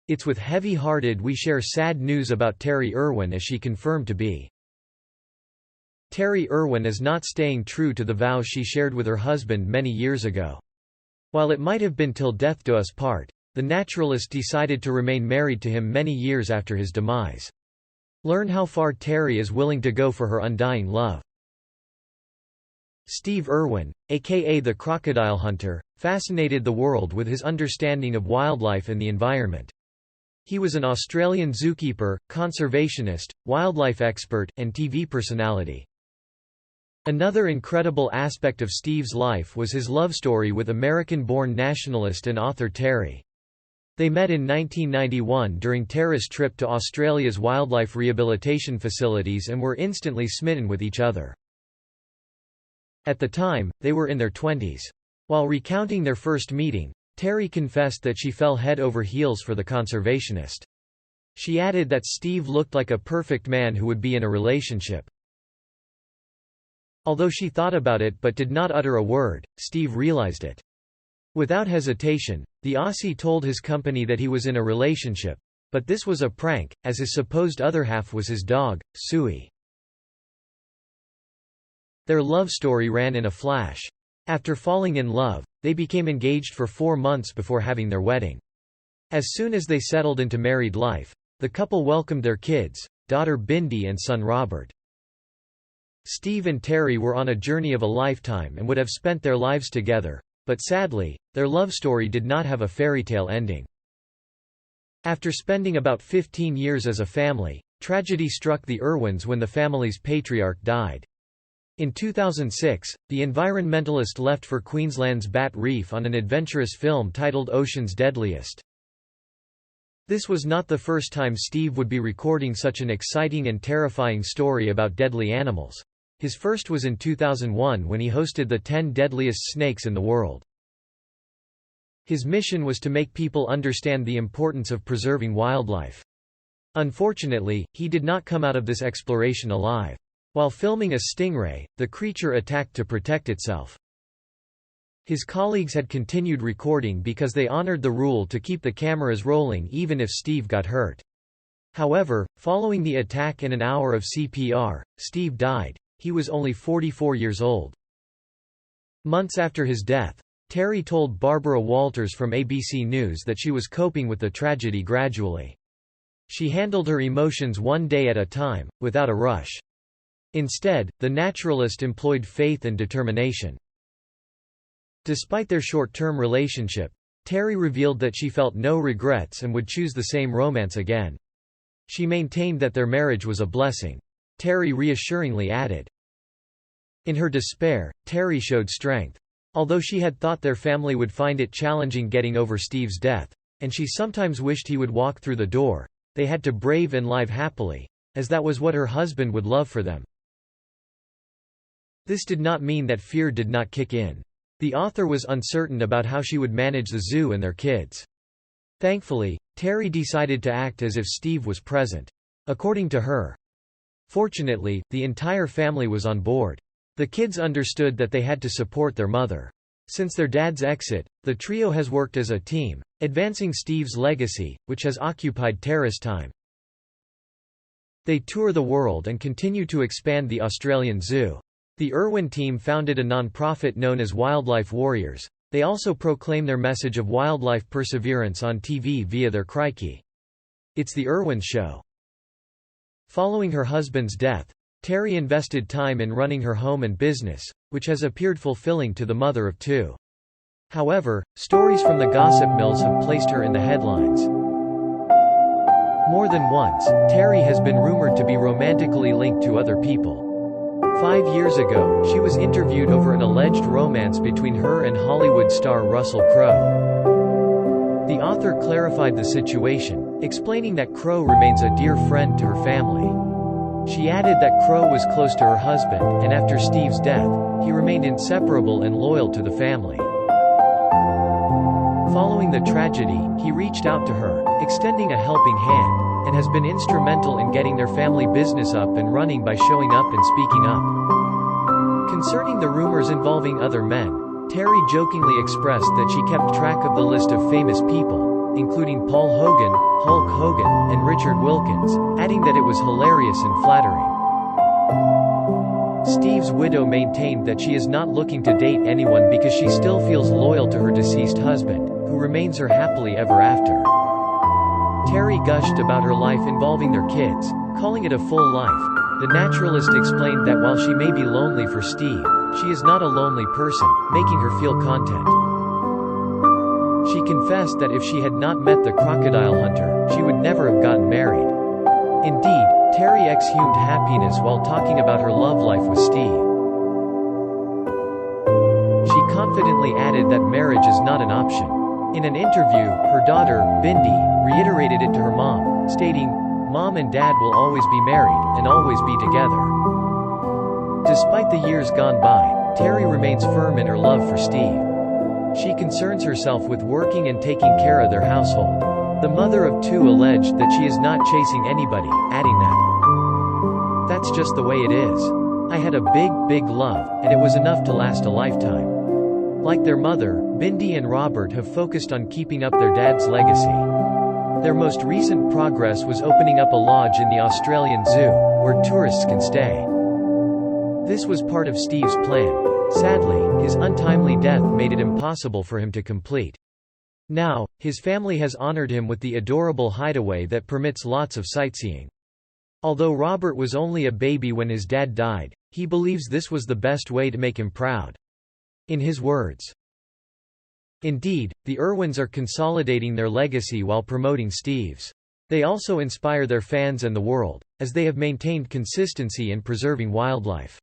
It's with heavy-hearted we share sad news about Terri Irwin, as she confirmed to be. Terri Irwin is not staying true to the vows she shared with her husband many years ago. While it might have been till death do us part, the naturalist decided to remain married to him many years after his demise. Learn how far Terri is willing to go for her undying love. Steve Irwin, aka the crocodile hunter, fascinated the world with his understanding of wildlife and the environment. He was an Australian zookeeper, conservationist, wildlife expert, and TV personality. Another incredible aspect of Steve's life was his love story with American-born nationalist and author Terri. They met in 1991 during Terri's trip to Australia's wildlife rehabilitation facilities and were instantly smitten with each other. At the time, they were in their 20s. While recounting their first meeting, Terri confessed that she fell head over heels for the conservationist. She added that Steve looked like a perfect man who would be in a relationship. Although she thought about it but did not utter a word, Steve realized it. Without hesitation, the Aussie told his company that he was in a relationship, but this was a prank, as his supposed other half was his dog, Suey. Their love story ran in a flash. After falling in love, they became engaged for 4 months before having their wedding. As soon as they settled into married life, the couple welcomed their kids, daughter Bindi and son Robert. Steve and Terri were on a journey of a lifetime and would have spent their lives together, but sadly, their love story did not have a fairy tale ending. After spending about 15 years as a family, tragedy struck the Irwins when the family's patriarch died. In 2006, the environmentalist left for Queensland's Bat Reef on an adventurous film titled Ocean's Deadliest. This was not the first time Steve would be recording such an exciting and terrifying story about deadly animals. His first was in 2001 when he hosted the 10 deadliest snakes in the world. His mission was to make people understand the importance of preserving wildlife. Unfortunately, he did not come out of this exploration alive. While filming a stingray, the creature attacked to protect itself. His colleagues had continued recording because they honored the rule to keep the cameras rolling even if Steve got hurt. However, following the attack and an hour of CPR, Steve died. He was only 44 years old. Months after his death, Terri told Barbara Walters from ABC News that she was coping with the tragedy gradually. She handled her emotions one day at a time, without a rush. Instead, the naturalist employed faith and determination. Despite their short-term relationship, Terri revealed that she felt no regrets and would choose the same romance again. She maintained that their marriage was a blessing. Terri reassuringly added. In her despair, Terri showed strength. Although she had thought their family would find it challenging getting over Steve's death, and she sometimes wished he would walk through the door, they had to brave and live happily, as that was what her husband would love for them. This did not mean that fear did not kick in. The author was uncertain about how she would manage the zoo and their kids. Thankfully, Terri decided to act as if Steve was present. According to her. Fortunately, the entire family was on board. The kids understood that they had to support their mother. Since their dad's exit, the trio has worked as a team, advancing Steve's legacy, which has occupied Terri's time. They tour the world and continue to expand the Australian Zoo. The Irwin team founded a non-profit known as Wildlife Warriors. They also proclaim their message of wildlife perseverance on TV via their Crikey. It's the Irwin Show. Following her husband's death, Terri invested time in running her home and business, which has appeared fulfilling to the mother of 2. However, stories from the gossip mills have placed her in the headlines. More than once, Terri has been rumored to be romantically linked to other people. 5 years ago, she was interviewed over an alleged romance between her and Hollywood star Russell Crowe. The author clarified the situation, explaining that Crowe remains a dear friend to her family. She added that Crowe was close to her husband, and after Steve's death, he remained inseparable and loyal to the family. Following the tragedy, he reached out to her, extending a helping hand, and has been instrumental in getting their family business up and running by showing up and speaking up. Concerning the rumors involving other men, Terri jokingly expressed that she kept track of the list of famous people, including Paul Hogan, Hulk Hogan, and Richard Wilkins, adding that it was hilarious and flattering. Steve's widow maintained that she is not looking to date anyone because she still feels loyal to her deceased husband, who remains her happily ever after. Terri gushed about her life involving their kids, calling it a full life. The naturalist explained that while she may be lonely for Steve, she is not a lonely person, making her feel content. She confessed that if she had not met the crocodile hunter, she would never have gotten married. Indeed, Terri exhumed happiness while talking about her love life with Steve. She confidently added that marriage is not an option. In an interview, her daughter, Bindi, reiterated it to her mom, stating, "Mom and Dad will always be married, and always be together." Despite the years gone by, Terri remains firm in her love for Steve. She concerns herself with working and taking care of their household. The mother of two alleged that she is not chasing anybody, adding that, "That's just the way it is. I had a big love, and it was enough to last a lifetime." Like their mother, Bindi and Robert have focused on keeping up their dad's legacy. Their most recent progress was opening up a lodge in the Australian Zoo, where tourists can stay. This was part of Steve's plan. Sadly, his untimely death made it impossible for him to complete. Now, his family has honored him with the adorable hideaway that permits lots of sightseeing. Although Robert was only a baby when his dad died, he believes this was the best way to make him proud. In his words, "Indeed, the Irwins are consolidating their legacy while promoting Steve's. They also inspire their fans and the world, as they have maintained consistency in preserving wildlife."